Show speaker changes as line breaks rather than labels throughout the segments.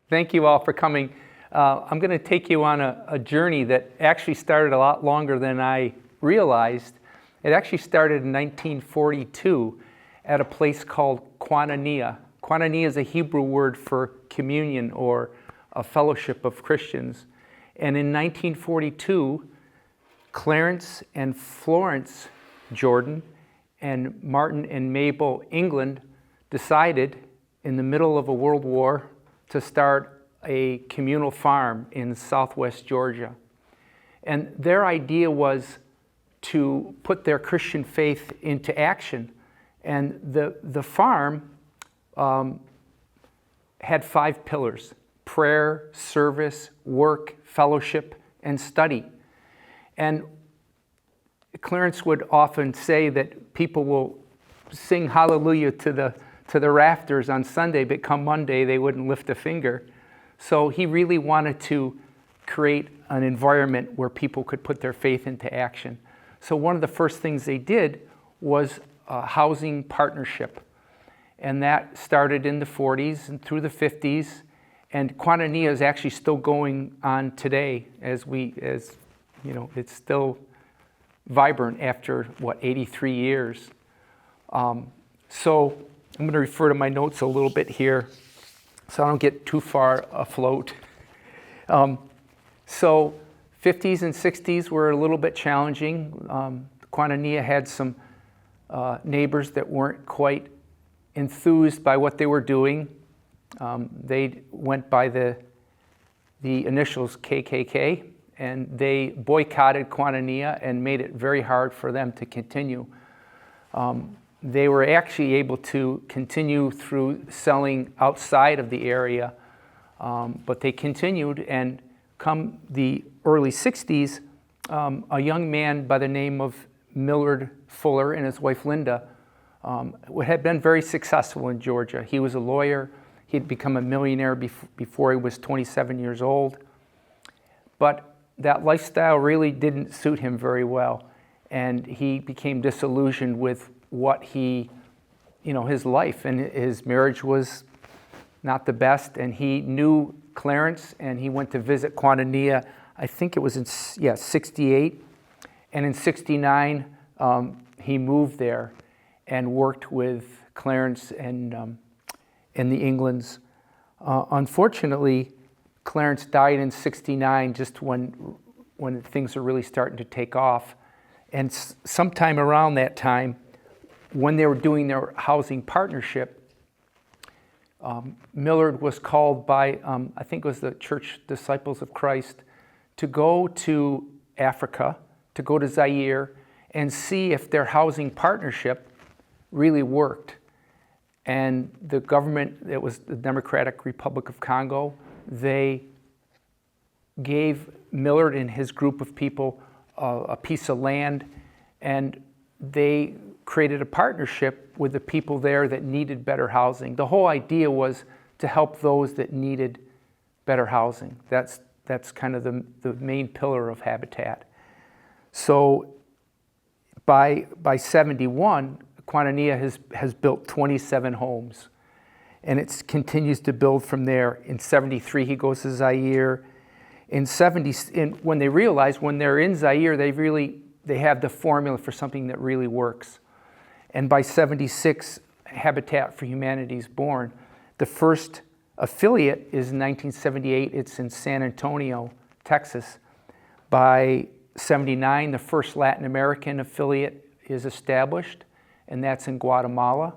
Thank you all for coming. I'm going to take you on a journey that actually started a lot longer than I realized. It actually started in 1942 at a place called Koinonia. Koinonia is a Hebrew word for communion or a fellowship of Christians. And in 1942, Clarence and Florence Jordan and Martin and Mabel England decided in the middle of a world war to start a communal farm in southwest Georgia. And their idea was to put their Christian faith into action. And the farm had 5 pillars: prayer, service, work, fellowship, and study. And Clarence would often say that people will sing hallelujah to the rafters on Sunday, but come Monday they wouldn't lift a finger. So he really wanted to create an environment where people could put their faith into action. So one of the first things they did was a housing partnership. And that started in the 40s and through the 50s. And Koinonia is actually still going on today as you know, it's still vibrant after, 83 years. So I'm going to refer to my notes a little bit here so I don't get too far afloat. So 50s and 60s were a little bit challenging. Koinonia had some neighbors that weren't quite enthused by what they were doing. They went by the initials KKK, and they boycotted Koinonia and made it very hard for them to continue. They were actually able to continue through selling outside of the area, but they continued, and come the early 60s, a young man by the name of Millard Fuller and his wife Linda had been very successful in Georgia. He was a lawyer. He'd become a millionaire before he was 27 years old. But that lifestyle really didn't suit him very well, and he became disillusioned with what his life, and his marriage was not the best, and he knew Clarence, and he went to visit Koinonia. I think it was in 68, and in 69 he moved there and worked with Clarence and the Englands. Unfortunately, Clarence died in 69, just when things were really starting to take off. And sometime around that time, when they were doing their housing partnership, Millard was called by, I think it was the Church Disciples of Christ, to go to Africa, to go to Zaire, and see if their housing partnership really worked. And the government, it was the Democratic Republic of Congo, they gave Millard and his group of people a piece of land, and they created a partnership with the people there that needed better housing. The whole idea was to help those that needed better housing. That's kind of the main pillar of Habitat. So by 71, Koinonia has built 27 homes, and it continues to build from there. In 73, he goes to Zaire. When they realize when they're in Zaire, they have the formula for something that really works. And by 76, Habitat for Humanity is born. The first affiliate is in 1978. It's in San Antonio, Texas. By 79, the first Latin American affiliate is established, and that's in Guatemala.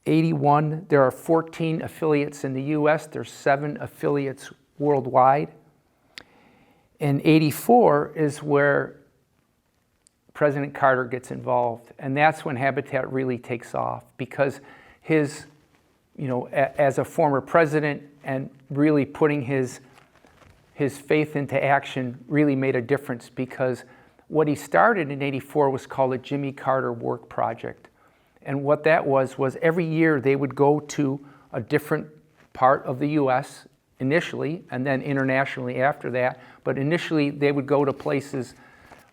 81, there are 14 affiliates in the U.S. There's 7 affiliates worldwide. And 84 is where President Carter gets involved, and that's when Habitat really takes off, because his, as a former president and really putting his faith into action really made a difference, because what he started in 84 was called a Jimmy Carter Work Project. And what that was every year they would go to a different part of the U.S. initially, and then internationally after that. But initially they would go to places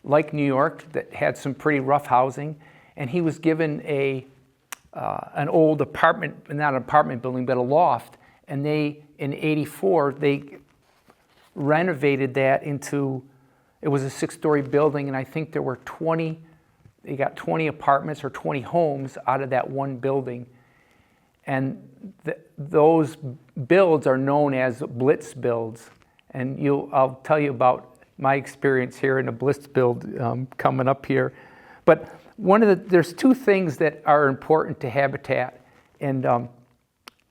like New York that had some pretty rough housing, and he was given an old apartment, not an apartment building, but a loft, and they, in '84, they renovated that into, it was a 6-story building, and I think there were 20, they got 20 apartments or 20 homes out of that one building. And those builds are known as blitz builds. And I'll tell you about my experience here in a blitz build coming up here. But there's two things that are important to habitat, and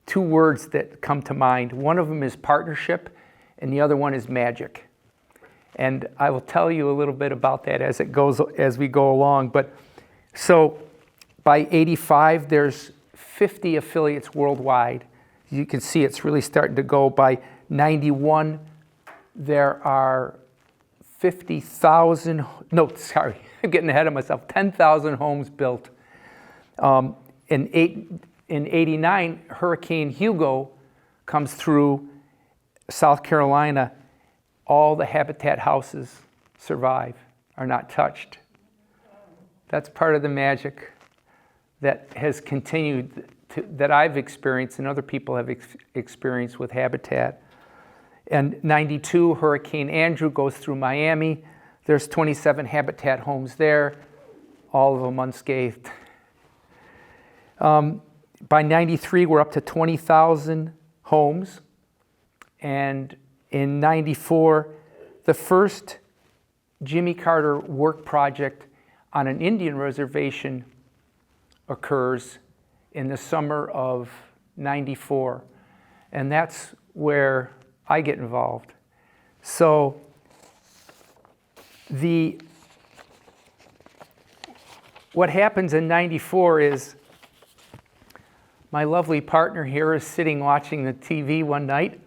two words that come to mind. One of them is partnership, and the other one is magic. And I will tell you a little bit about that as we go along. But so by '85, there's 50 affiliates worldwide. You can see it's really starting to go. By '91, there are 50,000, no, sorry, I'm getting ahead of myself, 10,000 homes built. In '89, Hurricane Hugo comes through South Carolina. All the Habitat houses survive, are not touched. That's part of the magic that has continued, that I've experienced and other people have experienced with Habitat. And '92, Hurricane Andrew goes through Miami. There's 27 Habitat homes there, all of them unscathed. By '93, we're up to 20,000 homes. And in '94, the first Jimmy Carter work project on an Indian reservation occurs in the summer of '94. And that's where I get involved. So what happens in '94 is my lovely partner here is sitting watching the TV one night,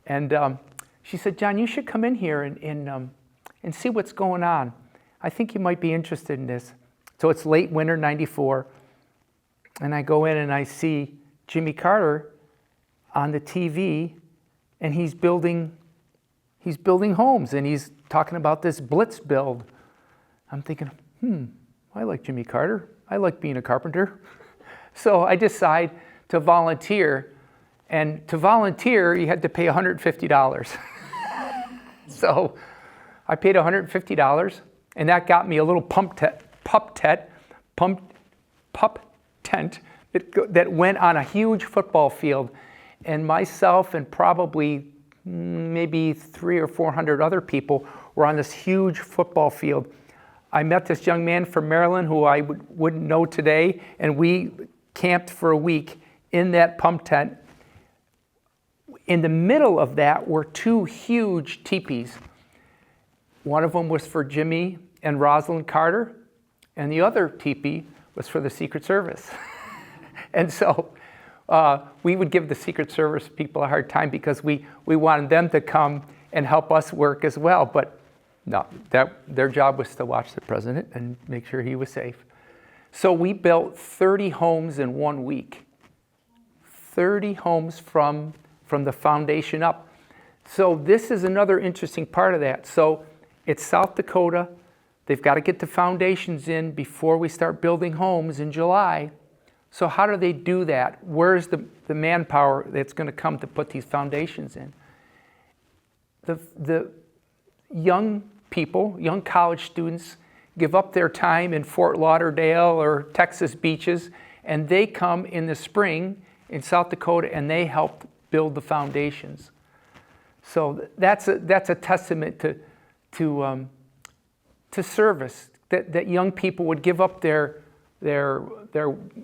and she said, "John, you should come in here and see what's going on. I think you might be interested in this." So it's late winter '94, and I go in and I see Jimmy Carter on the TV, and he's building homes, and he's talking about this blitz build. I'm thinking, I like Jimmy Carter. I like being a carpenter. So I decide to volunteer, and to volunteer, you had to pay $150. So I paid $150, and that got me a little pup tent that went on a huge football field, and myself and probably maybe 300 or 400 other people were on this huge football field. I met this young man from Maryland who I wouldn't know today, and we camped for a week in that pump tent. In the middle of that were two huge teepees. One of them was for Jimmy and Rosalind Carter, and the other teepee was for the Secret Service. And so we would give the Secret Service people a hard time because we wanted them to come and help us work as well. But no, their job was to watch the president and make sure he was safe. So we built 30 homes in 1 week. 30 homes from the foundation up. So this is another interesting part of that. So it's South Dakota. They've got to get the foundations in before we start building homes in July. So how do they do that? Where's the manpower that's going to come to put these foundations in? The young people, young college students, give up their time in Fort Lauderdale or Texas beaches, and they come in the spring in South Dakota and they help build the foundations. So that's a testament to service, that young people would give up their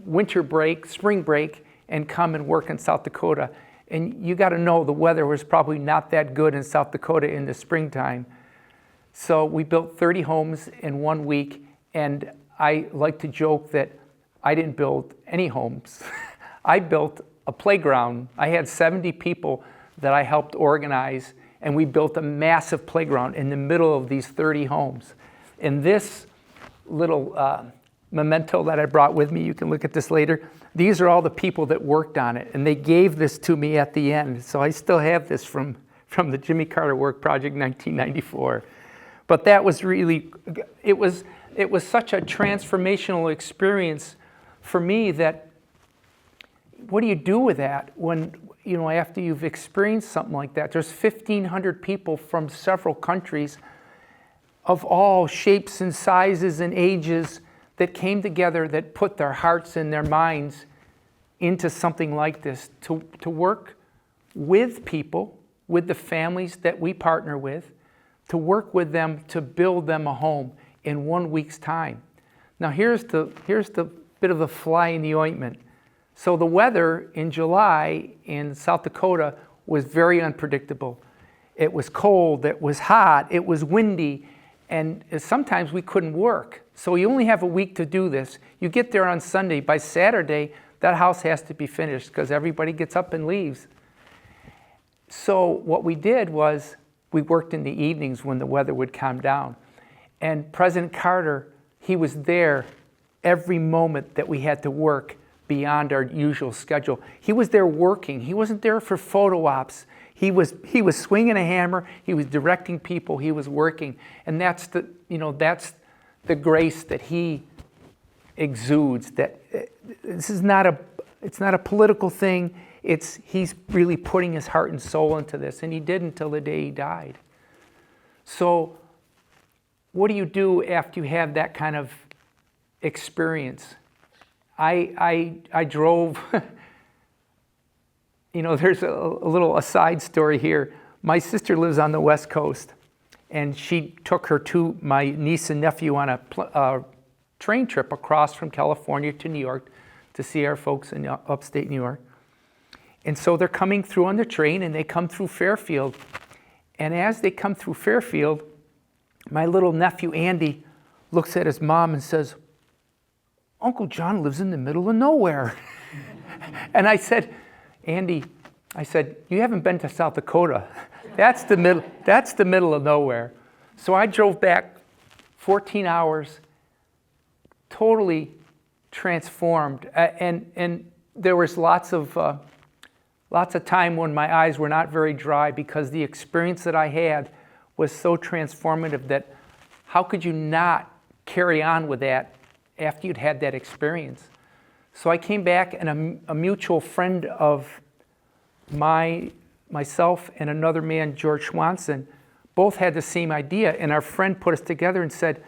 winter break, spring break, and come and work in South Dakota. And you got to know the weather was probably not that good in South Dakota in the springtime. So we built 30 homes in 1 week, and I like to joke that I didn't build any homes. I built a playground. I had 70 people that I helped organize, and we built a massive playground in the middle of these 30 homes. And this little memento that I brought with me, you can look at this later, these are all the people that worked on it, and they gave this to me at the end. So I still have this from the Jimmy Carter Work Project 1994. But that was really, it was such a transformational experience for me that what do you do with that when, after you've experienced something like that? There's 1,500 people from several countries of all shapes and sizes and ages that came together, that put their hearts and their minds into something like this, to work with people, with the families that we partner with, to work with them to build them a home in 1 week's time. Now here's the bit of the fly in the ointment. So the weather in July in South Dakota was very unpredictable. It was cold, it was hot, it was windy, and sometimes we couldn't work. So you only have a week to do this. You get there on Sunday. By Saturday, that house has to be finished because everybody gets up and leaves. So what we did was we worked in the evenings when the weather would calm down. And President Carter, he was there every moment that we had to work beyond our usual schedule. He was there working. He wasn't there for photo ops. He was swinging a hammer. He was directing people. He was working. And that's the grace that he exudes. That this is it's not a political thing. He's really putting his heart and soul into this, and he did until the day he died. So what do you do after you have that kind of experience? I drove, there's a little aside story here. My sister lives on the West Coast, and she took my niece and nephew on a train trip across from California to New York to see our folks in upstate New York. And so they're coming through on the train, and they come through Fairfield. And as they come through Fairfield, my little nephew, Andy, looks at his mom and says, "Uncle John lives in the middle of nowhere." And I said, "Andy," "you haven't been to South Dakota. That's the middle of nowhere." So I drove back 14 hours, totally transformed. And there was lots of time when my eyes were not very dry, because the experience that I had was so transformative that how could you not carry on with that after you'd had that experience? So I came back, and a mutual friend of myself and another man, George Schwanson, both had the same idea, and our friend put us together and said,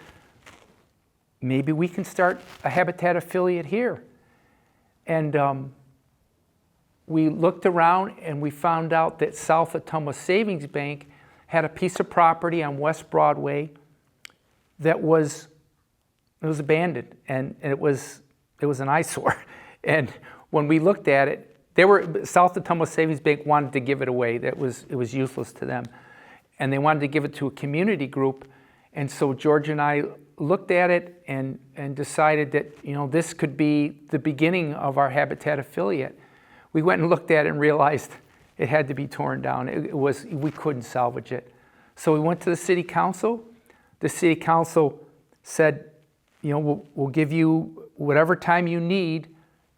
maybe we can start a Habitat affiliate here. And we looked around, and we found out that South Ottumwa Savings Bank had a piece of property on West Broadway that was abandoned, and it was an eyesore. And when we looked at it, South Ottumwa Savings Bank wanted to give it away. It was useless to them, and they wanted to give it to a community group. And so George and I looked at it and decided that this could be the beginning of our Habitat affiliate. We went and looked at it and realized it had to be torn down. We couldn't salvage it. So we went to the city council. The city council said, we'll give you whatever time you need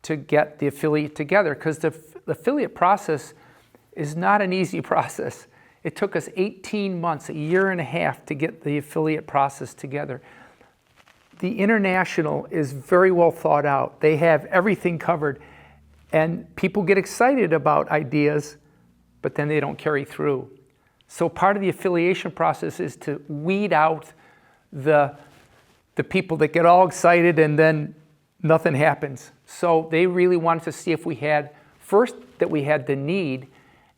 to get the affiliate together, because the affiliate process is not an easy process. It took us 18 months, a year and a half, to get the affiliate process together. The international is very well thought out. They have everything covered, and people get excited about ideas, but then they don't carry through. So part of the affiliation process is to weed out the people that get all excited and then nothing happens. So they really wanted to see if we had, first, that we had the need,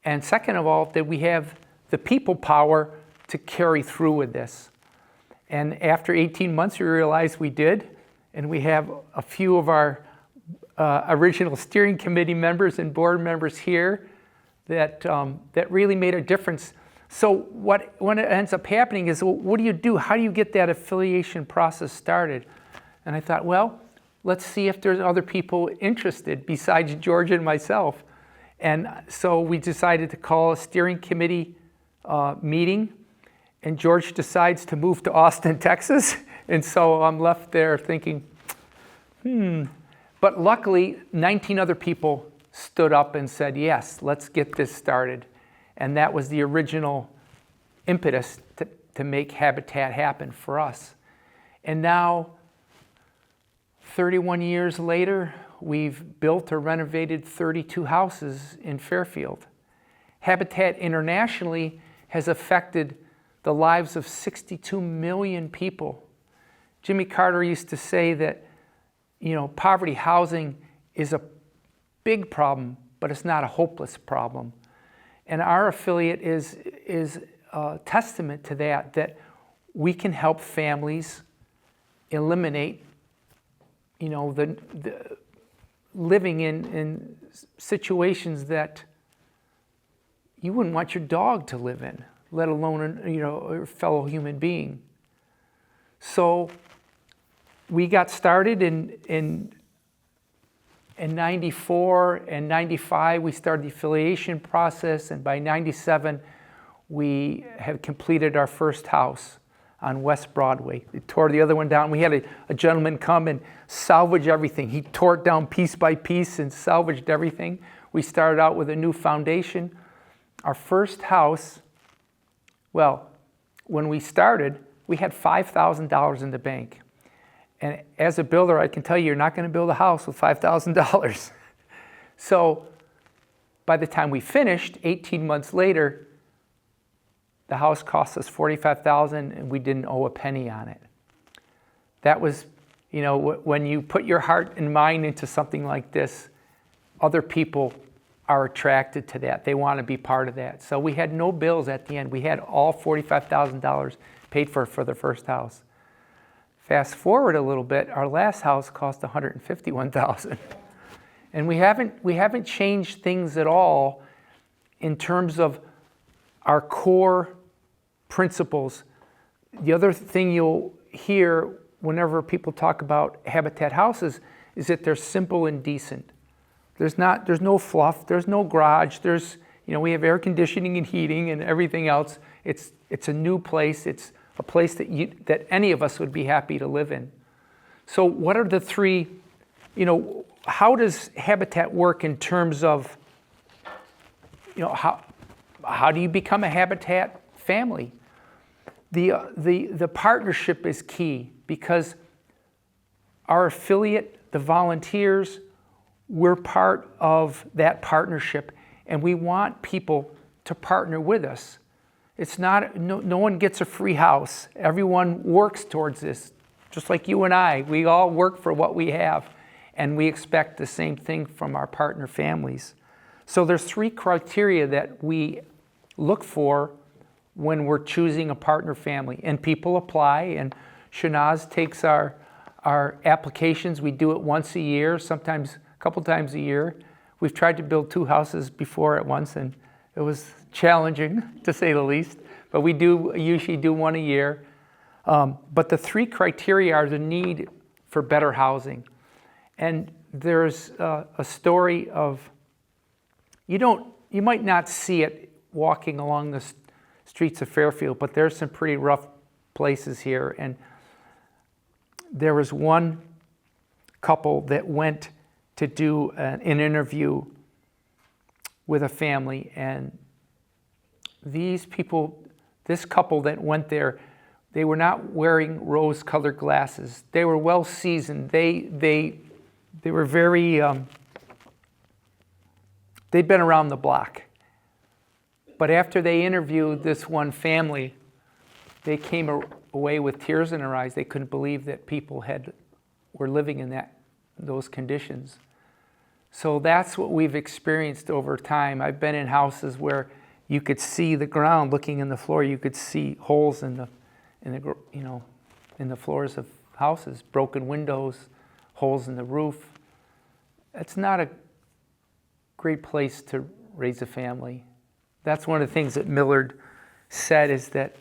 and second of all, that we have the people power to carry through with this. And after 18 months, we realized we did, and we have a few of our original steering committee members and board members here that really made a difference. So what it ends up happening is, well, what do you do? How do you get that affiliation process started? And I thought, well, let's see if there's other people interested besides George and myself. And so we decided to call a steering committee meeting, and George decides to move to Austin, Texas. And so I'm left there thinking, But luckily, 19 other people stood up and said, yes, let's get this started. And that was the original impetus to make Habitat happen for us. And now, 31 years later, we've built or renovated 32 houses in Fairfield. Habitat internationally has affected the lives of 62 million people. Jimmy Carter used to say that, poverty housing is a big problem, but it's not a hopeless problem. And our affiliate is a testament to that we can help families eliminate, the living in situations that you wouldn't want your dog to live in, let alone, a fellow human being. So we got started in 94 and 95, we started the affiliation process, and by 97, we had completed our first house on West Broadway. We tore the other one down. We had a gentleman come and salvage everything. He tore it down piece by piece and salvaged everything. We started out with a new foundation. Our first house, well, when we started, we had $5,000 in the bank. And as a builder, I can tell you, you're not going to build a house with $5,000. So by the time we finished, 18 months later, the house cost us $45,000 and we didn't owe a penny on it. That was, when you put your heart and mind into something like this, other people are attracted to that. They want to be part of that. So we had no bills at the end. We had all $45,000 paid for the first house. Fast forward a little bit, our last house cost $151,000. And we haven't changed things at all in terms of our core principles. The other thing you'll hear whenever people talk about habitat houses is that they're simple and decent. There's no fluff, there's no garage, we have air conditioning and heating and everything else. It's a new place, it's a place that any of us would be happy to live in. So what are the three, how does habitat work in terms of, how do you become a habitat family? The partnership is key because our affiliate, the volunteers, we're part of that partnership, and we want people to partner with us. It's not, no one gets a free house. Everyone works towards this, just like you and I. We all work for what we have, and we expect the same thing from our partner families. So there's three criteria that we look for when we're choosing a partner family, and people apply, and Shanaz takes our applications. We do it once a year, sometimes a couple times a year. We've tried to build 2 houses before at once, and it was challenging, to say the least, but we usually do one a year. But the 3 criteria are the need for better housing. And there's a story of, you might not see it walking along the streets of Fairfield, but there's some pretty rough places here. And there was one couple that went to do an interview with a family, and this couple that went there, they were not wearing rose-colored glasses. They were well seasoned. They were very, they'd been around the block. But after they interviewed this one family, they came away with tears in their eyes. They couldn't believe that people were living in those conditions. So that's what we've experienced over time. I've been in houses where you could see the ground, looking in the floor. You could see holes in the floors of houses, broken windows, holes in the roof. It's not a great place to raise a family. That's one of the things that Millard said, is that,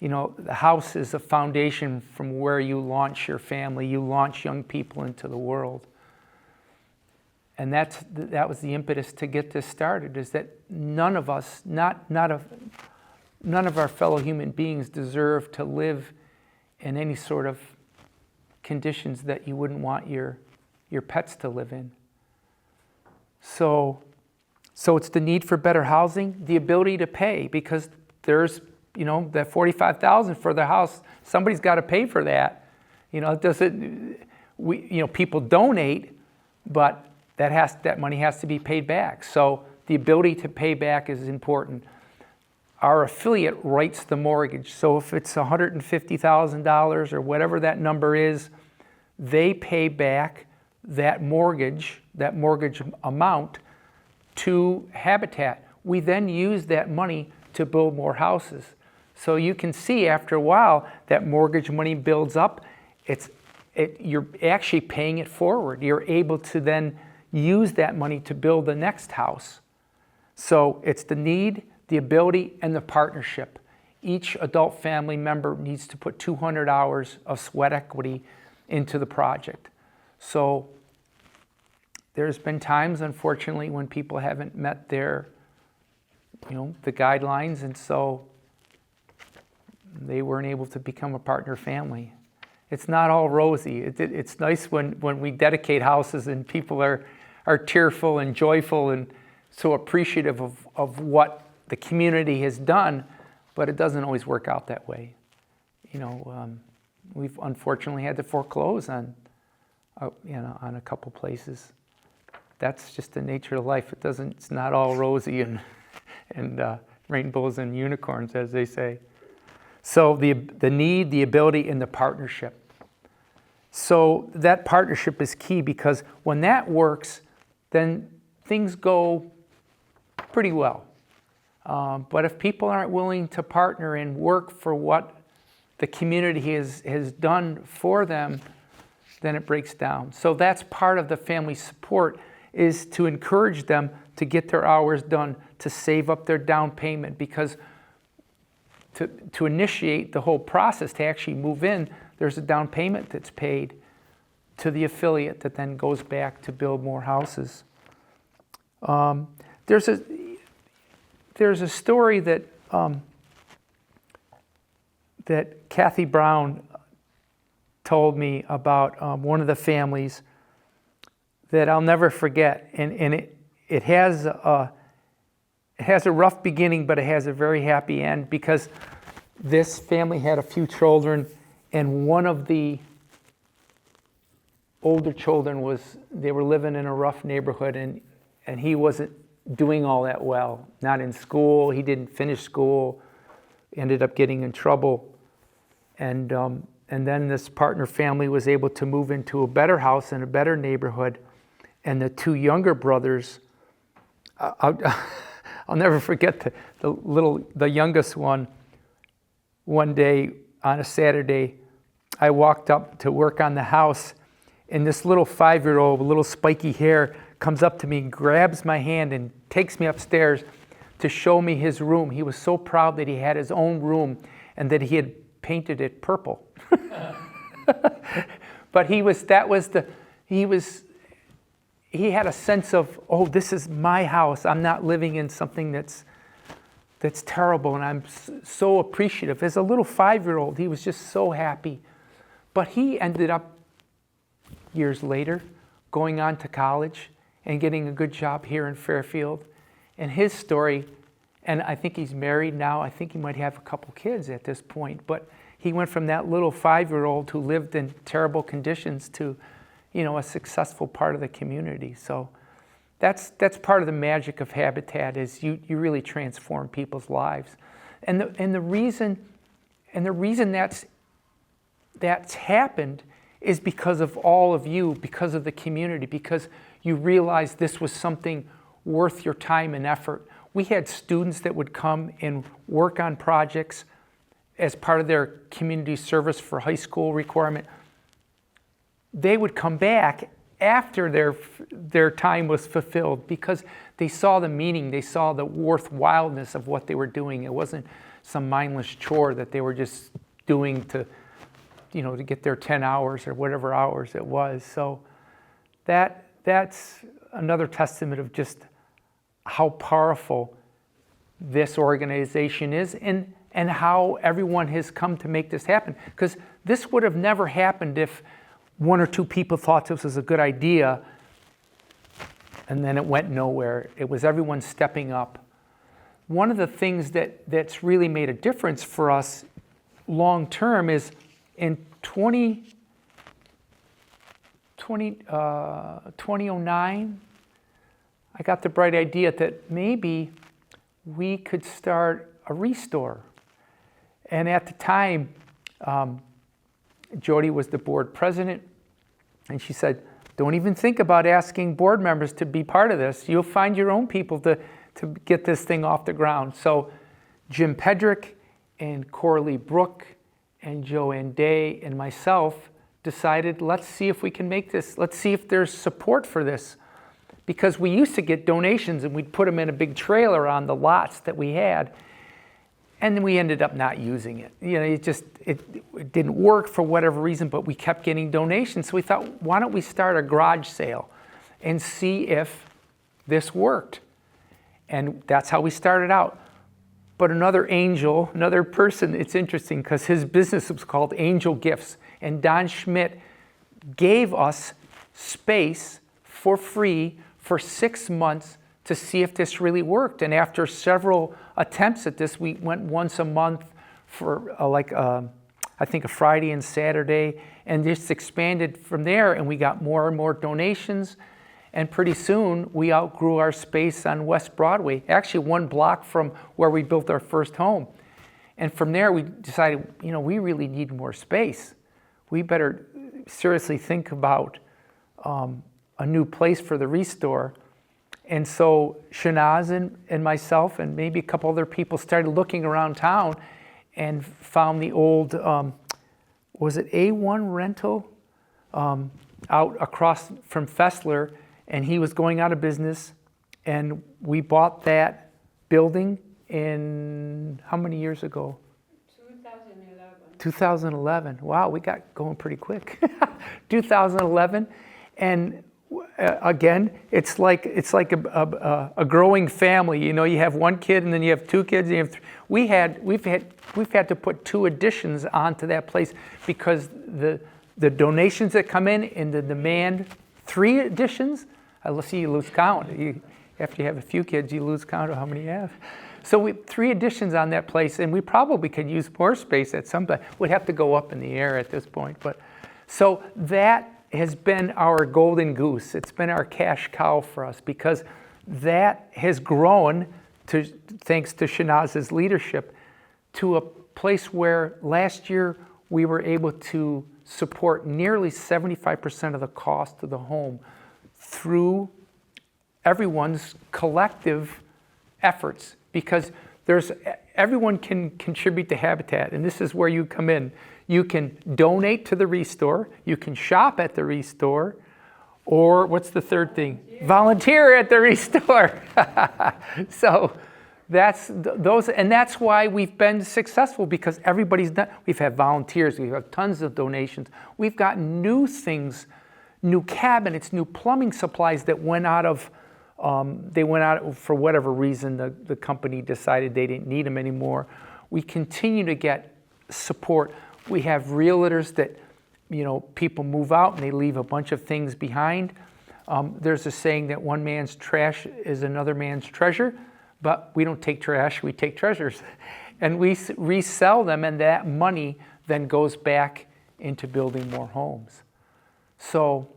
the house is a foundation from where you launch your family. You launch young people into the world. And that was the impetus to get this started, is that none of us, none of our fellow human beings deserve to live in any sort of conditions that you wouldn't want your pets to live in. So it's the need for better housing, the ability to pay, because there's, that $45,000 for the house, somebody's got to pay for that. People donate, but that money has to be paid back. So the ability to pay back is important. Our affiliate writes the mortgage. So if it's $150,000 or whatever that number is, they pay back that mortgage amount to Habitat. We then use that money to build more houses. So you can see after a while that mortgage money builds up. You're actually paying it forward. You're able to then use that money to build the next house. So it's the need, the ability, and the partnership. Each adult family member needs to put 200 hours of sweat equity into the project. So there's been times, unfortunately, when people haven't met the guidelines, and so they weren't able to become a partner family. It's not all rosy. It's nice when we dedicate houses and people are tearful and joyful and so appreciative of what the community has done, but it doesn't always work out that way. We've unfortunately had to foreclose on a couple places. That's just the nature of life. It's not all rosy and rainbows and unicorns, as they say. So the need, the ability, and the partnership. So that partnership is key, because when that works, then things go pretty well. But if people aren't willing to partner and work for what the community has done for them, then it breaks down. So that's part of the family support, is to encourage them to get their hours done, to save up their down payment, because to initiate the whole process, to actually move in, there's a down payment that's paid to the affiliate that then goes back to build more houses. There's a story that Kathy Brown told me about one of the families that I'll never forget, and it has a rough beginning, but it has a very happy end, because this family had a few children, and one of the older children they were living in a rough neighborhood, and he wasn't doing all that well. Not in school, he didn't finish school, ended up getting in trouble, and then this partner family was able to move into a better house in a better neighborhood, and the two younger brothers, I'll never forget the youngest one day on a Saturday, I walked up to work on the house, and this little 5-year-old with little spiky hair comes up to me, grabs my hand, and takes me upstairs to show me his room. He was so proud that he had his own room and that he had painted it purple. But he had a sense of, oh, this is my house. I'm not living in something that's terrible, and I'm so appreciative. As a little 5-year-old, he was just so happy. But he ended up, years later, going on to college and getting a good job here in Fairfield. And his story, and I think he's married now, I think he might have a couple kids at this point, but he went from that little 5-year-old who lived in terrible conditions to, a successful part of the community. So that's part of the magic of Habitat, is you really transform people's lives. And the reason that's happened is because of all of you, because of the community, because you realized this was something worth your time and effort. We had students that would come and work on projects as part of their community service for high school requirement. They would come back after their time was fulfilled, because they saw the meaning, they saw the worthwhileness of what they were doing. It wasn't some mindless chore that they were just doing to get their 10 hours or whatever hours it was. So that's another testament of just how powerful this organization is, and how everyone has come to make this happen. Because this would have never happened if one or two people thought this was a good idea and then it went nowhere. It was everyone stepping up. One of the things that's really made a difference for us long term is in 2012, 2009, I got the bright idea that maybe we could start a restore. And at the time, Jody was the board president, and she said, don't even think about asking board members to be part of this. You'll find your own people to get this thing off the ground. So Jim Pedrick and Coralie Brooke and Joanne Day and myself decided, let's see if we can make this. Let's see if there's support for this. Because we used to get donations and we'd put them in a big trailer on the lots that we had. And then we ended up not using it. You know, it didn't work for whatever reason, but we kept getting donations. So we thought, why don't we start a garage sale and see if this worked? And that's how we started out. But another angel, another person, it's interesting because his business was called Angel Gifts. And Don Schmidt gave us space for free for 6 months to see if this really worked. And after several attempts at this, we went once a month for I think a Friday and Saturday, and just expanded from there, and we got more and more donations. And pretty soon we outgrew our space on West Broadway, actually 1 block from where we built our first home. And from there we decided, you know, we really need more space. We better seriously think about a new place for the restore. And so Shanaz and myself and maybe a couple other people started looking around town and found the old, was it A1 rental out across from Fessler, and he was going out of business. And we bought that building in, how many years ago? 2011. Wow, we got going pretty quick. 2011. And again, it's like a growing family. You know, you have 1 kid and then you have 2 kids. And you have we've had to put 2 additions onto that place because the donations that come in and the demand. 3 additions. I see you lose count. After you have a few kids, you lose count of how many you have. So 3 additions on that place, and we probably could use more space at some point. We'd have to go up in the air at this point, but so that has been our golden goose. It's been our cash cow for us because that has grown, thanks to Shanaz's leadership, to a place where last year we were able to support nearly 75% of the cost of the home through everyone's collective efforts, because everyone can contribute to Habitat, and this is where you come in. You can donate to the restore, you can shop at the restore, or what's the third thing? Volunteer at the restore. So that's why we've been successful, because everybody's done. We've had volunteers, we've had tons of donations. We've got new things, new cabinets, new plumbing supplies that went out of, for whatever reason, the company decided they didn't need them anymore. We continue to get support. We have realtors that, you know, people move out and they leave a bunch of things behind. There's a saying that one man's trash is another man's treasure, but we don't take trash, we take treasures. And we resell them, and that money then goes back into building more homes. So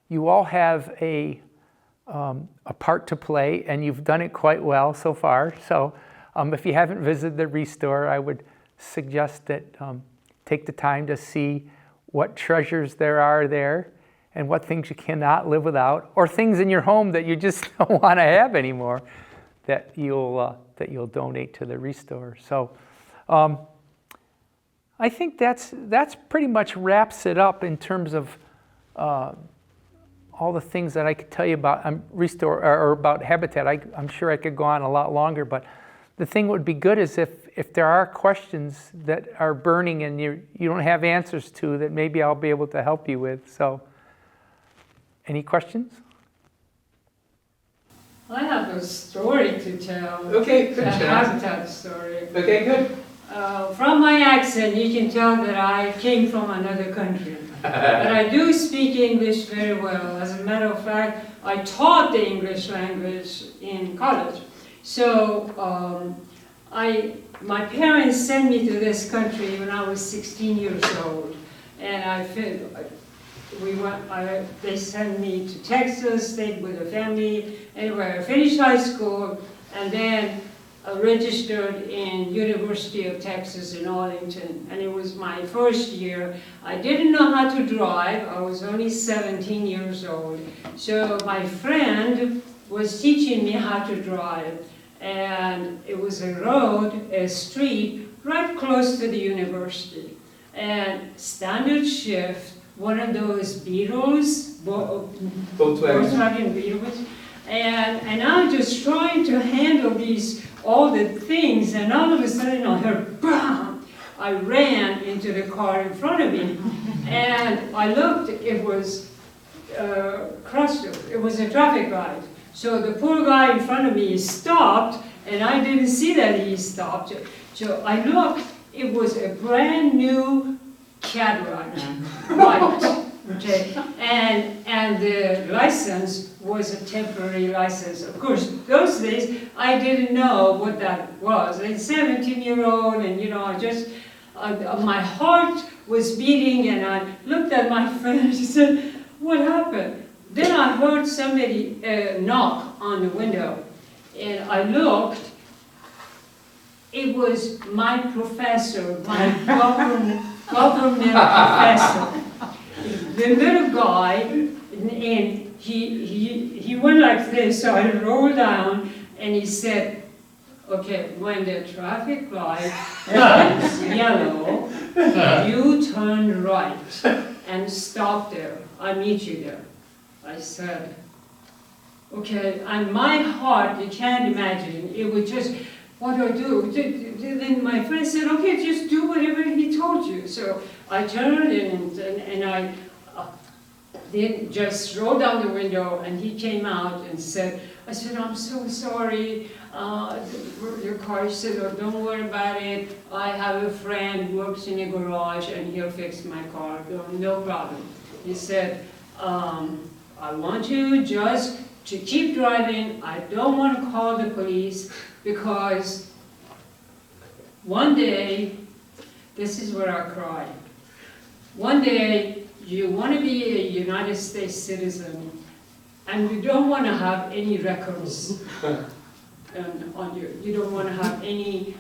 you all have a part to play, and you've done it quite well so far. So if you haven't visited the restore, I would suggest that take the time to see what treasures there are there and what things you cannot live without, or things in your home that you just don't want to have anymore that you'll donate to the restore. So I think that's pretty much wraps it up in terms of all the things that I could tell you about restore or about Habitat. I'm sure I could go on a lot longer, but the thing that would be good is if there are questions that are burning and you don't have answers to, that maybe I'll be able to help you with. So, any questions?
I have a story to tell.
Okay, good.
A Habitat story.
Okay, good.
From my accent, you can tell that I came from another country. But I do speak English very well. As a matter of fact, I taught the English language in college. So my parents sent me to this country when I was 16 years old. And they sent me to Texas, stayed with the family. Anyway, I finished high school and then registered in University of Texas in Arlington, and it was my first year. I didn't know how to drive. I was only 17 years old. So my friend was teaching me how to drive, and it was a street right close to the university. And standard shift, one of those Beetles, Volkswagen Beetles, and I was just trying to handle all the things, and all of a sudden I heard BAM! I ran into the car in front of me, and I looked, it was it was a traffic light. So the poor guy in front of me stopped, and I didn't see that he stopped. So I looked, it was a brand new Cadillac, white. Okay, and the license was a temporary license. Of course, those days I didn't know what that was. I'm 17-year-old, and you know, my heart was beating, and I looked at my friend and she said, "What happened?" Then I heard somebody knock on the window, and I looked. It was my professor, my government professor. The little guy, and he went like this, so I rolled down, and he said, "Okay, when the traffic light is yellow, you turn right and stop there. I'll meet you there." I said, "Okay," and my heart, you can't imagine, it was just, what do I do? Then my friend said, "Okay, just do whatever he told you." So I turned and I then just rolled down the window, and he came out and said, I said, "I'm so sorry, your car." He said, "Oh, don't worry about it. I have a friend who works in a garage, and he'll fix my car. No problem." He said, "I want you just to keep driving. I don't want to call the police, because one day," this is where I cried, "one day you want to be a United States citizen, and you don't want to have any records on you. You don't want to have any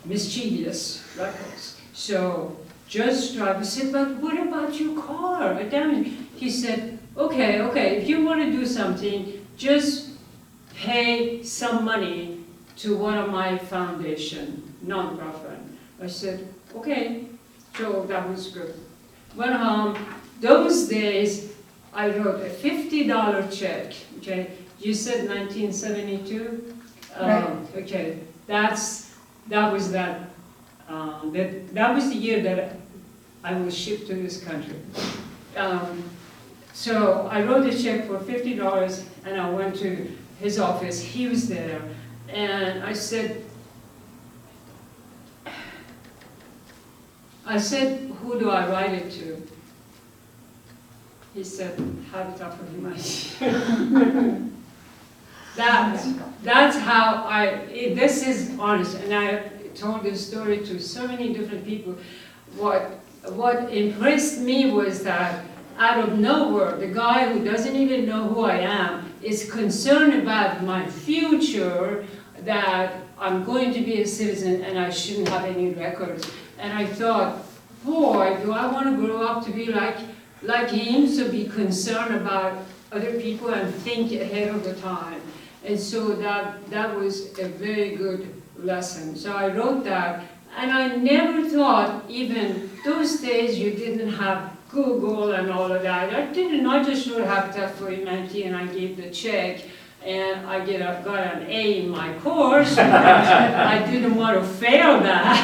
mischievous records. So just drive." I said, "But what about your car?" He said, okay, if you want to do something, just pay some money to one of my foundation, non-profit." I said, okay. So that was good. Went home. Those days, I wrote a $50 check. Okay, you said 1972.
Right.
Okay, that was the year that I was shipped to this country. So I wrote a check for $50, and I went to his office. He was there, and I said, "Who do I write it to?" He said, "Habitat for Humanity." That's how this is honest, and I told this story to so many different people. What impressed me was that out of nowhere, the guy who doesn't even know who I am is concerned about my future, that I'm going to be a citizen and I shouldn't have any records. And I thought, boy, do I want to grow up to be like him, so be concerned about other people and think ahead of the time. And so that was a very good lesson. So I wrote that, and I never thought, even those days you didn't have Google and all of that. I just wrote Habitat for Humanity, and I gave the check, and I got an A in my course. I didn't want to fail that.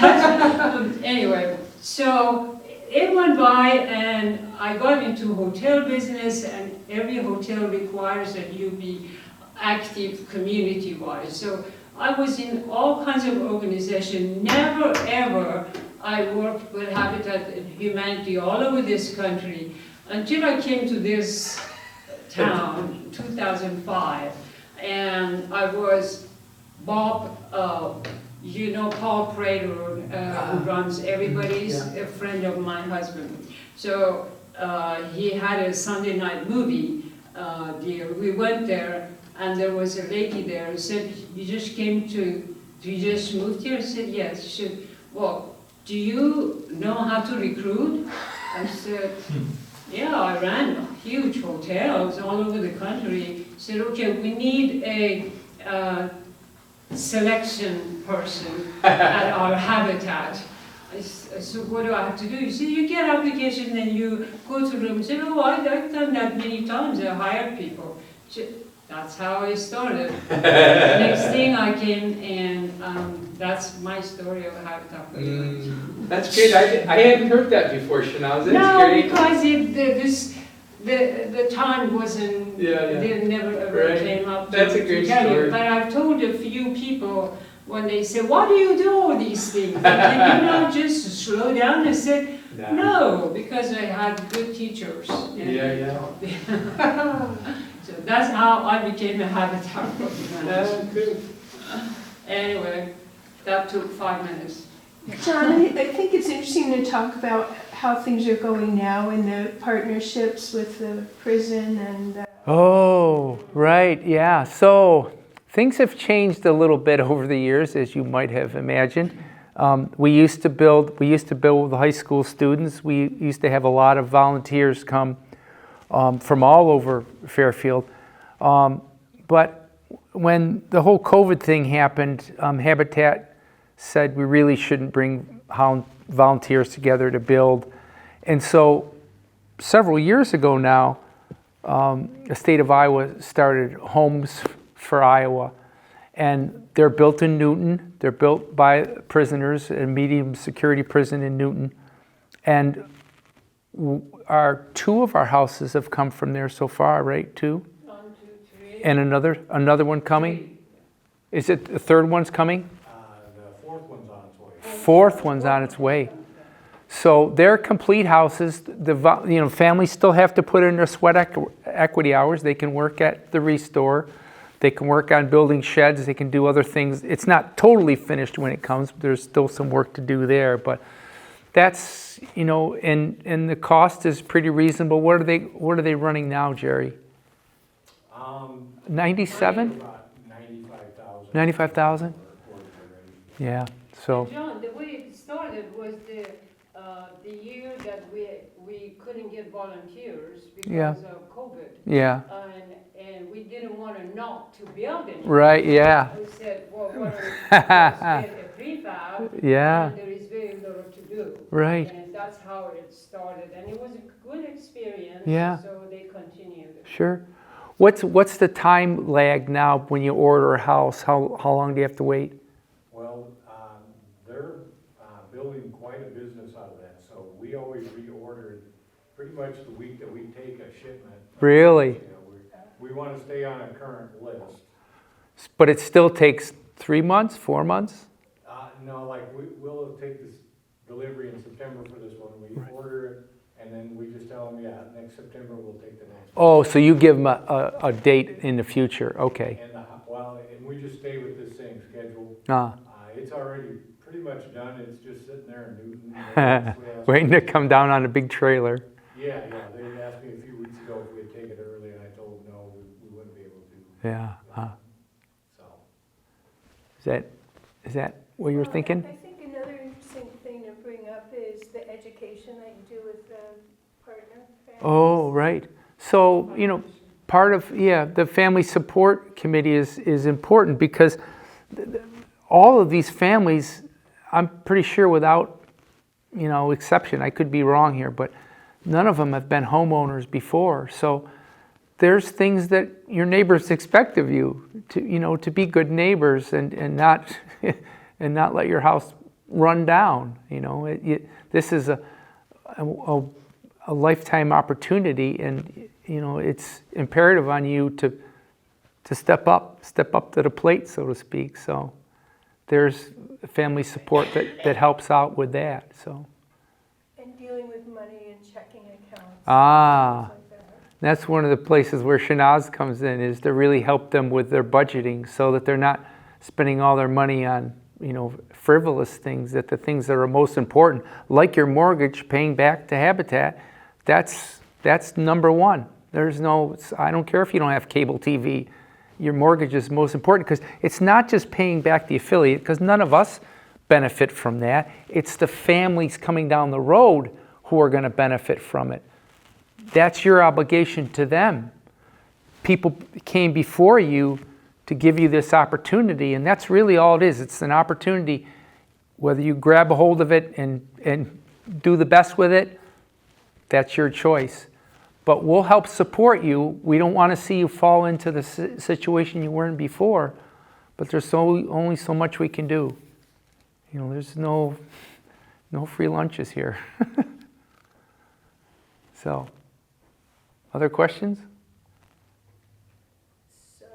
Anyway, so it went by, and I got into hotel business, and every hotel requires that you be active community-wise. So I was in all kinds of organizations. Never ever I worked with Habitat for Humanity all over this country until I came to this town in 2005. And I was Bob, you know Paul Prater, who runs Everybody's, a friend of my husband. So he had a Sunday night movie deal. We went there, and there was a lady there who said, you just moved here? I said, yes. She said, well, do you know how to recruit? I said, yeah, I ran huge hotels all over the country. She said, okay, we need a selection person at our habitat. I said, what do I have to do? You said, you get application and you go to them. I said, oh, I've done that many times. I hired people. That's how I started. Next thing I came, and that's my story of Habitat for Humanity.
That's great. I hadn't heard that before, Shanaz. That's
No,
great.
because the time wasn't, they never ever came up
That's a
to
great
tell
story.
you. But I've told a few people when they say, why do you do all these things? Can you not just slow down? I said, no, because I had good teachers. So that's how I became a Habitat for Humanity.
Good.
Anyway, that took 5 minutes.
John, I think it's interesting to talk about how things are going now in the partnerships with the prison and...
Oh, right, yeah. So things have changed a little bit over the years, as you might have imagined. We used to build with high school students. We used to have a lot of volunteers come from all over Fairfield. But when the whole COVID thing happened, Habitat said we really shouldn't bring volunteers together to build. And so several years ago now, the state of Iowa started Homes for Iowa. And they're built in Newton. They're built by prisoners, a medium security prison in Newton. And two of our houses have come from there so far, right? 2?
1, 2, 3.
And another one coming? Is it the third one's coming?
The fourth one's on its way.
Fourth one's on its way. So they're complete houses. Families still have to put in their sweat equity hours. They can work at the Restore. They can work on building sheds. They can do other things. It's not totally finished when it comes. There's still some work to do there, but that's, and the cost is pretty reasonable. What are they running now, Jerry? 97?
About 95,000.
95,000? Yeah. So.
John, the way it started was the year that we couldn't get volunteers because of COVID.
Yeah.
And we didn't want to knock to building.
Right. Yeah.
We said, well, why don't we get a prefab?
Yeah.
And there is very little to do.
Right.
And that's how it started, and it was a good experience.
Yeah.
So they continued.
Sure. What's the time lag now when you order a house? How long do you have to wait?
Well, they're building quite a business out of that, so we always reorder pretty much the week that we take a shipment.
Really?
We want to stay on a current list.
But it still takes 3 months, 4 months?
No, like we'll take this delivery in September for this one. We order it, and then we just tell them, next September we'll take the next one.
Oh, so you give them a date in the future. Okay.
And and we just stay with this same schedule. It's already pretty much done. It's just sitting there in Newton.
Waiting to come down on a big trailer.
Yeah. They asked me a few weeks ago if we'd take it early, and I told them no, we wouldn't be able to.
Yeah.
So.
Is that what you were thinking?
I think another interesting thing to bring up is the education that you do with the partner families.
Oh, right. So, part of, the family support committee is important because all of these families, I'm pretty sure without, exception, I could be wrong here, but none of them have been homeowners before. So there's things that your neighbors expect of you to be good neighbors and not and not let your house run down. This is a lifetime opportunity, and it's imperative on you to step up to the plate, so to speak. So there's family support that helps out with that. So.
And dealing with money and checking accounts.
Ah.
Things like that.
That's one of the places where Shanaz comes in, is to really help them with their budgeting so that they're not spending all their money on, frivolous things, that the things that are most important, like your mortgage, paying back to Habitat, That's number one. I don't care if you don't have cable TV. Your mortgage is most important, because it's not just paying back the affiliate, because none of us benefit from that. It's the families coming down the road who are going to benefit from it. That's your obligation to them. People came before you to give you this opportunity, and that's really all it is. It's an opportunity. Whether you grab a hold of it and do the best with it, that's your choice. But we'll help support you. We don't want to see you fall into the situation you were in before, but there's only so much we can do. There's no free lunches here. So, other questions?
So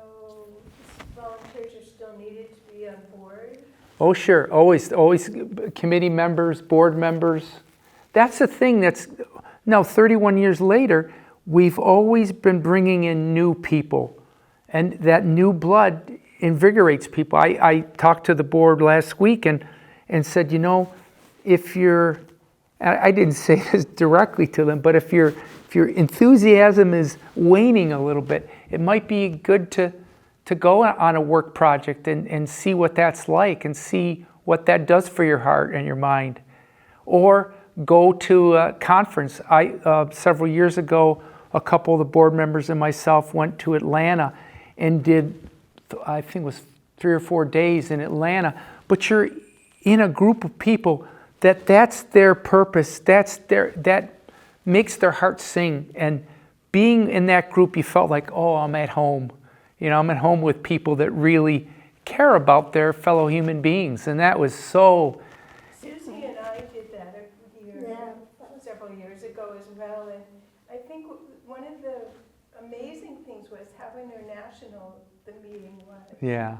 volunteers are still needed to be on board?
Oh, sure. Always committee members, board members. That's the thing that's, now 31 years later, we've always been bringing in new people. And that new blood invigorates people. I talked to the board last week and said, if I didn't say this directly to them, but if your enthusiasm is waning a little bit, it might be good to go on a work project and see what that's like and see what that does for your heart and your mind. Or go to a conference. Several years ago, a couple of the board members and myself went to Atlanta and did, I think it was 3 or 4 days in Atlanta. But you're in a group of people that's their purpose, that makes their heart sing. And being in that group, you felt like, oh, I'm at home. I'm at home with people that really care about their fellow human beings. And that was so...
Susie and I did that several years ago as well. And I think one of the amazing things was how international the meeting was.
Yeah.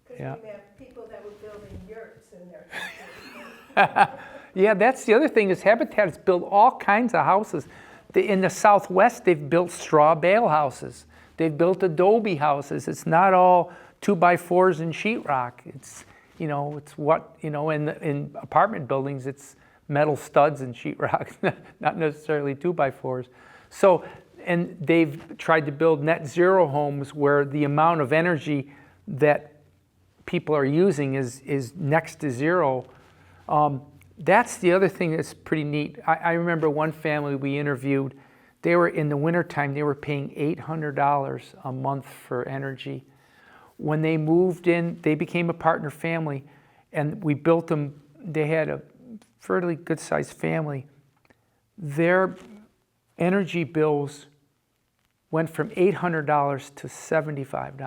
Because we met people that were building yurts in their country.
Yeah, that's the other thing is Habitat has built all kinds of houses. In the Southwest, they've built straw bale houses. They've built adobe houses. It's not all 2x4s and sheetrock. It's, it's what, in apartment buildings, it's metal studs and sheetrock, not necessarily 2x4s. So, and they've tried to build net zero homes where the amount of energy that people are using is next to zero. That's the other thing that's pretty neat. I remember one family we interviewed, they were in the wintertime, they were paying $800 a month for energy. When they moved in, they became a partner family, and we built them, they had a fairly good-sized family. Their energy bills went from $800 to $75.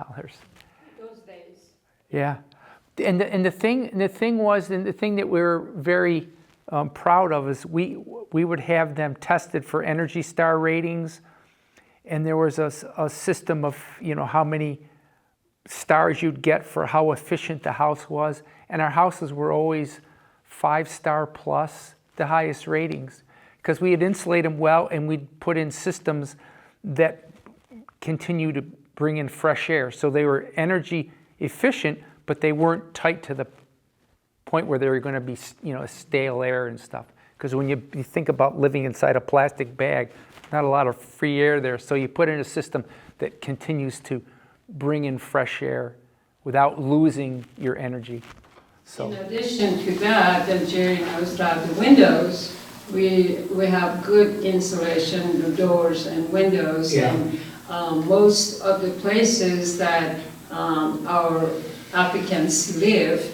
Those days.
Yeah. And the thing that we're very proud of is we would have them tested for Energy Star ratings, and there was a system of how many stars you'd get for how efficient the house was, and our houses were always 5-star plus, the highest ratings, because we had insulate them well, and we'd put in systems that continue to bring in fresh air, so they were energy efficient, but they weren't tight to the point where they were going to be, stale air and stuff. Because when you think about living inside a plastic bag, not a lot of free air there. So you put in a system that continues to bring in fresh air without losing your energy. So.
In addition to that, and Jerry knows that the windows, we have good insulation, the doors and windows.
Yeah.
And most of the places that our applicants live,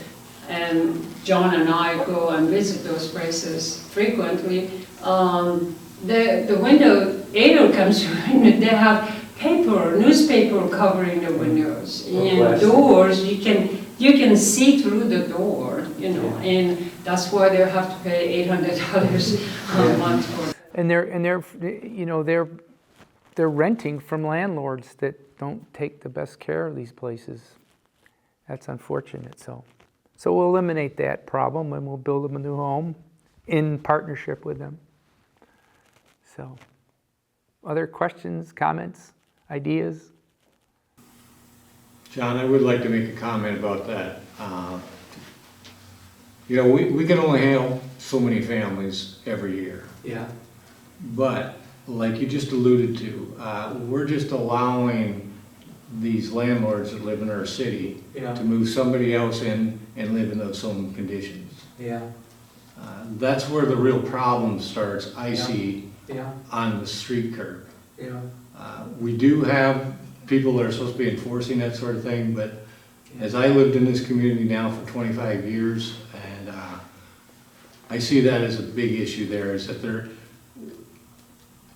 and John and I go and visit those places frequently, the window, Adel comes in, they have newspaper covering the windows. And doors, you can see through the door, and that's why they have to pay $800 a month for.
And they're renting from landlords that don't take the best care of these places. That's unfortunate. So we'll eliminate that problem, and we'll build them a new home in partnership with them. So, other questions, comments, ideas?
John, I would like to make a comment about that. We can only handle so many families every year.
Yeah.
But like you just alluded to, we're just allowing these landlords that live in our city
Yeah.
to move somebody else in and live in those same conditions.
Yeah.
That's where the real problem starts, I
Yeah.
see,
Yeah.
on the street curb.
Yeah.
We do have people that are supposed to be enforcing that sort of thing, but as I lived in this community now for 25 years, and I see that as a big issue there, is that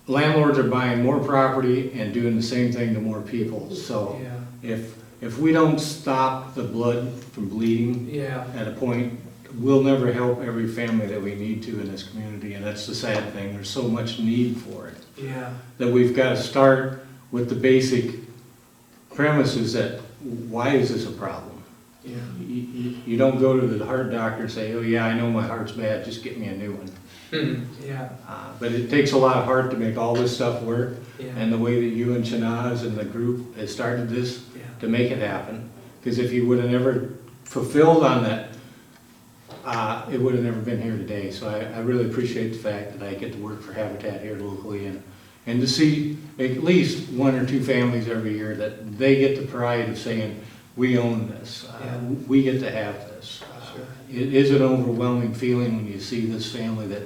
landlords are buying more property and doing the same thing to more people. So
Yeah.
if we don't stop the blood from bleeding
Yeah.
at a point, we'll never help every family that we need to in this community, and that's the sad thing. There's so much need for it
Yeah.
that we've got to start with the basic premises that, why is this a problem?
Yeah.
You don't go to the heart doctor and say, oh yeah, I know my heart's bad, just get me a new one.
Yeah.
But it takes a lot of heart to make all this stuff work,
Yeah.
and the way that you and Shanaz and the group has started this
Yeah.
to make it happen. Because if you would have never fulfilled on that, it would have never been here today. So I really appreciate the fact that I get to work for Habitat here locally, and to see at least one or two families every year that they get the pride of saying, we own this,
Yeah.
we get to have this.
Sure.
It is an overwhelming feeling when you see this family that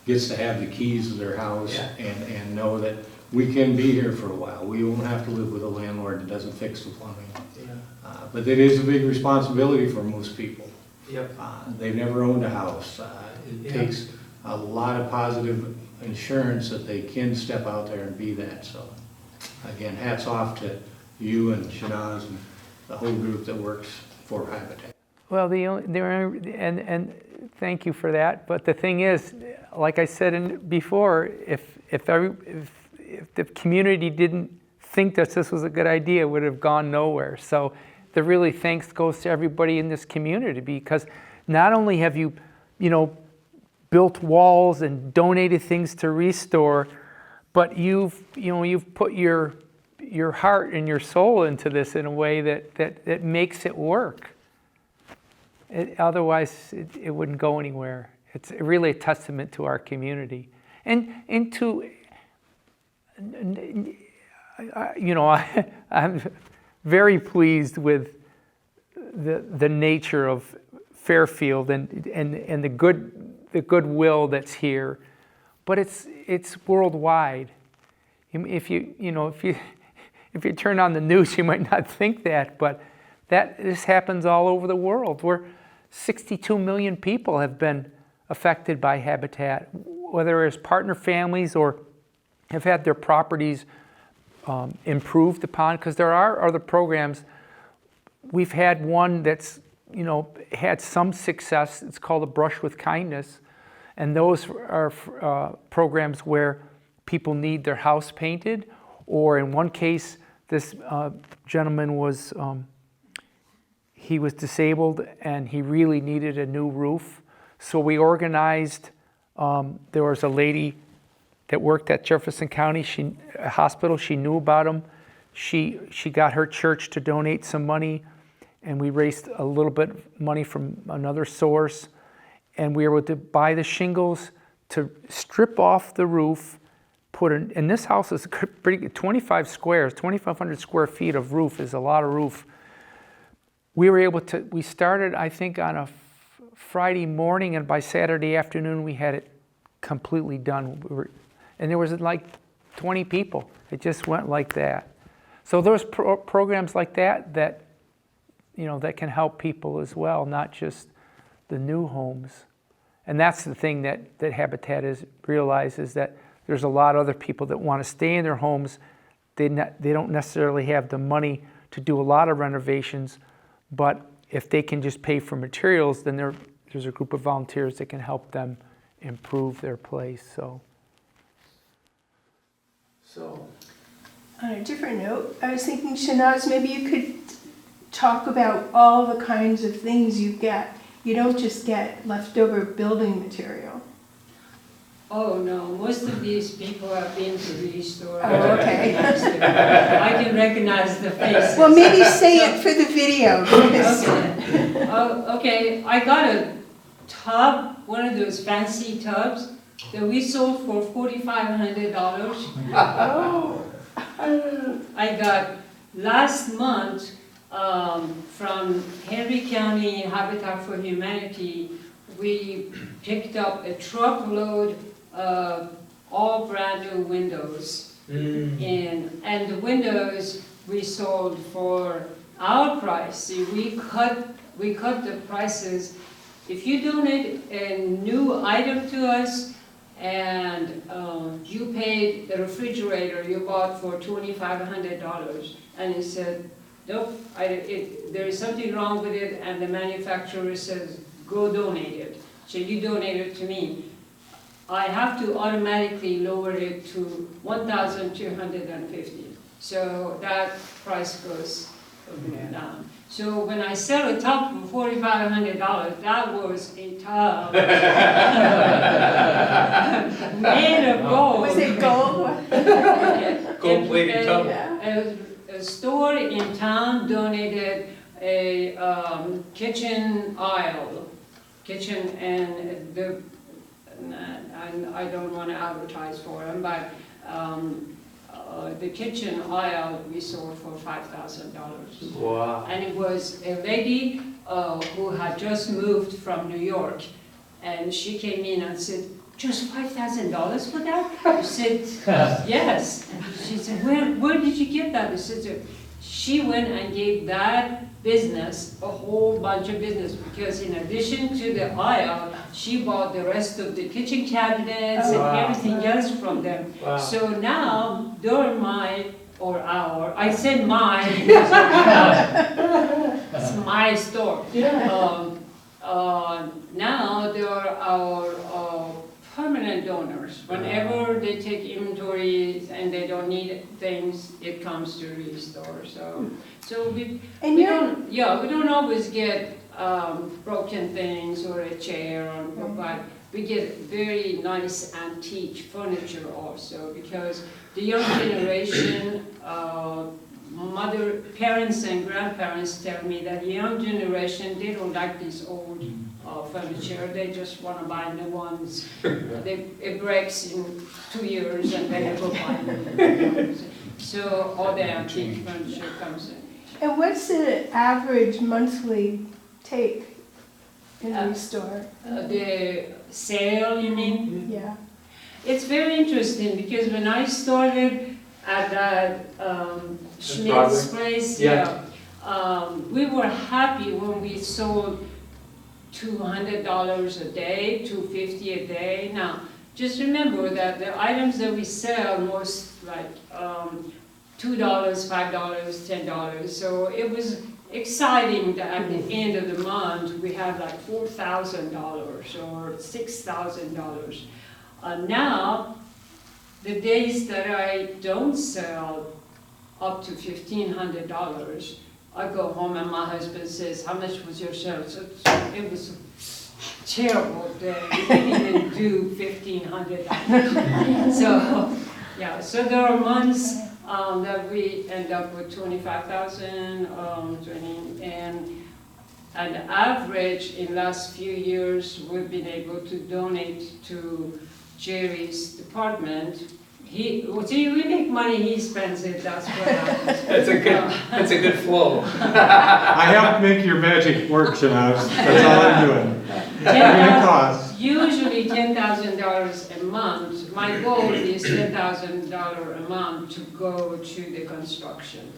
gets to have the keys to their house
Yeah.
and know that we can be here for a while. We won't have to live with a landlord that doesn't fix the plumbing.
Yeah.
But it is a big responsibility for most people.
Yep.
They've never owned a house. It
Yeah.
takes a lot of positive insurance that they can step out there and be that. So again, hats off to you and Shanaz and the whole group that works for Habitat.
Well, and thank you for that. But the thing is, like I said before, if the community didn't think that this was a good idea, it would have gone nowhere. So the really thanks goes to everybody in this community, because not only have you built walls and donated things to restore, but you've put your heart and your soul into this in a way that makes it work. Otherwise, it wouldn't go anywhere. It's really a testament to our community, and to I'm very pleased with the nature of Fairfield and the goodwill that's here, but it's worldwide. If you turn on the news, you might not think that, but this happens all over the world. Where 62 million people have been affected by Habitat, whether as partner families or have had their properties improved upon, because there are other programs. We've had one that's had some success. It's called A Brush with Kindness, and those are programs where people need their house painted, or in one case, this gentleman was he was disabled and he really needed a new roof. So we organized. There was a lady that worked at Jefferson County Hospital. She knew about him. She got her church to donate some money, and we raised a little bit of money from another source, and we were able to buy the shingles to strip off the roof, and this house is pretty 2,500 square feet of roof is a lot of roof. We started, I think, on a Friday morning, and by Saturday afternoon we had it completely done. And there was like 20 people. It just went like that. So there's programs like that that can help people as well, not just the new homes. And that's the thing that Habitat realizes, that there's a lot of other people that want to stay in their homes. They don't necessarily have the money to do a lot of renovations, but if they can just pay for materials, then there's a group of volunteers that can help them improve their place. So.
On a different note, I was thinking, Shanaz, maybe you could talk about all the kinds of things you get. You don't just get leftover building material.
Oh, no, most of these people have been to the store.
Oh, okay.
I can recognize the faces.
Well, maybe say it for the video.
Okay. Okay, I got a tub, one of those fancy tubs, that we sold for $4,500.
Oh,
I got last month from Henry County Habitat for Humanity, we picked up a truckload of all brand new windows. And the windows we sold for our price. See, we cut the prices. If you donate a new item to us and you paid the refrigerator you bought for $2,500, and it said, nope, there is something wrong with it, and the manufacturer says, go donate it. So you donate it to me. I have to automatically lower it to $1,250. So that price goes down. So when I sell a tub for $4,500, that was a tub made of gold.
was it gold?
Gold-plated tub.
A store in town donated a kitchen aisle, and I don't want to advertise for them, but the kitchen aisle we sold for $5,000.
Wow.
And it was a lady who had just moved from New York, and she came in and said, just $5,000 for that? I said, yes. And she said, where did you get that? I said, she went and gave that business a whole bunch of business, because in addition to the aisle, she bought the rest of the kitchen cabinets and everything else from them.
Wow.
So now, during I said mine, it's my store. Now they are our permanent donors. Whenever they take inventories and they don't need things, it comes to restore. So we don't always get broken things or a chair, but we get very nice antique furniture also, because the young generation, parents and grandparents tell me that the young generation, they don't like these old furniture. They just want to buy new ones. It breaks in 2 years and they never buy new. So all the antique furniture comes in.
And what's the average monthly take in the store?
The sale, you mean?
Yeah.
It's very interesting, because when I started at that Schmidt's place, we were happy when we sold $200 a day, $250 a day. Now, just remember that the items that we sell most like $2, $5, $10. So it was exciting that at the end of the month we had like $4,000 or $6,000. Now, the days that I don't sell up to $1,500, I go home and my husband says, how much was your sales? So it was a terrible day. We didn't even do $1,500. So there are months that we end up with 25,000, and on average in last few years we've been able to donate to Jerry's department. We make money, he spends it, that's what happens.
That's a good flow.
I helped make your magic work, Shanaz. That's all I'm doing. It costs.
Usually $10,000 a month. My goal is $10,000 a month to go to the construction.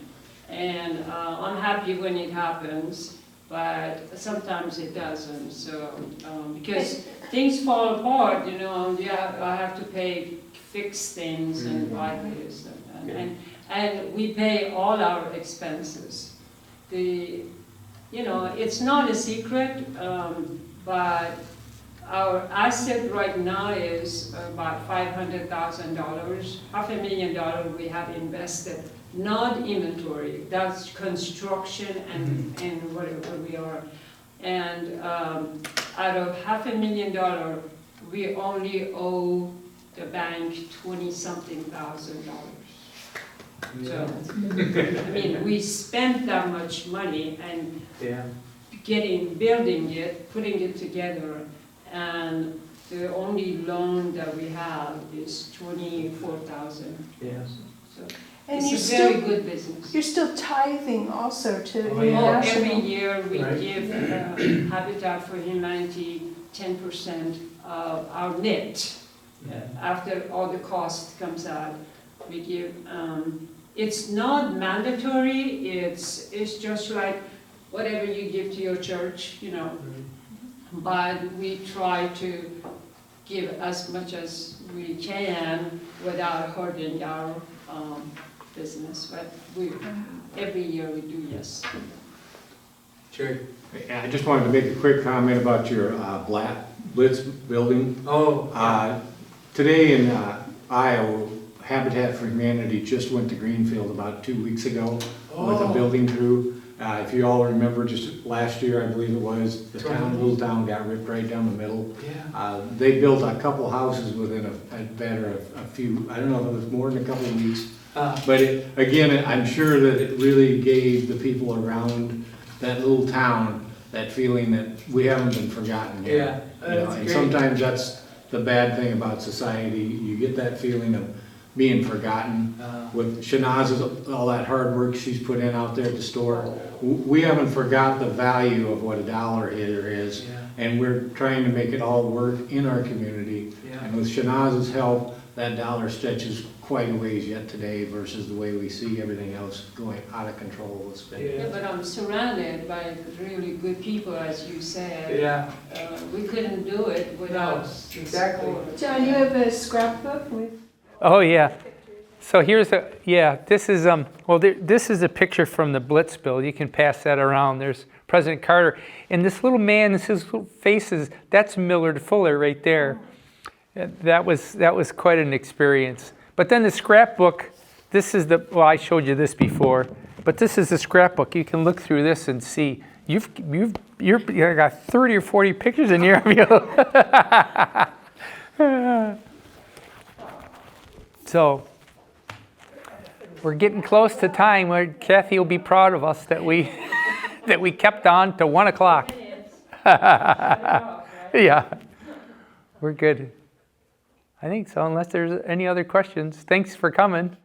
And I'm happy when it happens, but sometimes it doesn't. So, because things fall apart, I have to fix things and buy this. And we pay all our expenses. It's not a secret, but our asset right now is about $500,000, $500,000 we have invested, not inventory, that's construction and whatever we are. And out of $500,000, we only owe the bank $20-something thousand. So, we spent that much money and building it, putting it together, and The only loan that we have is 24,000.
Yes.
So
And
it's
you're
a very
still,
good business.
you're still tithing also to
Oh,
the
yeah.
Oh, every
national.
year we
Right.
give Habitat for Humanity 10% of our net. After all the cost comes out, we give, it's not mandatory, it's just like whatever you give to your church, you know. But we try to give as much as we can without hurting our business. But every year we do, yes.
Jerry?
I just wanted to make a quick comment about your Blitz building.
Oh,
Today in Iowa, Habitat for Humanity just went to Greenfield about 2 weeks ago with a building crew. If you all remember, just last year, I believe it was, the little town got ripped right down the middle.
yeah.
They built a couple houses within a few, I don't know if it was more than a couple of weeks. But again, I'm sure that it really gave the people around that little town that feeling that we haven't been forgotten yet.
Yeah,
You know,
that's
and
great.
sometimes that's the bad thing about society. You get that feeling of being forgotten. With Shanaz's, all that hard work she's put in out there at the store, we haven't forgot the value of what a dollar here is.
Yeah.
And we're trying to make it all work in our community.
Yeah.
And with Shanaz's help, that dollar stretches quite a ways yet today versus the way we see everything else going out of control with spending.
Yeah, but I'm surrounded by really good people, as you said.
Yeah.
We couldn't do it without
exactly.
support.
John, you have a scrapbook with
Oh, yeah.
pictures.
So here's this is, this is a picture from the Blitz bill. You can pass that around. There's President Carter. And this little man, his little faces, that's Millard Fuller right there. That was quite an experience. But then the scrapbook, this is I showed you this before, but this is the scrapbook. You can look through this and see. You got 30 or 40 pictures in here of you. So, we're getting close to time where Kathy will be proud of us that we kept on to 1 o'clock. Yeah, we're good. I think so, unless there's any other questions. Thanks for coming.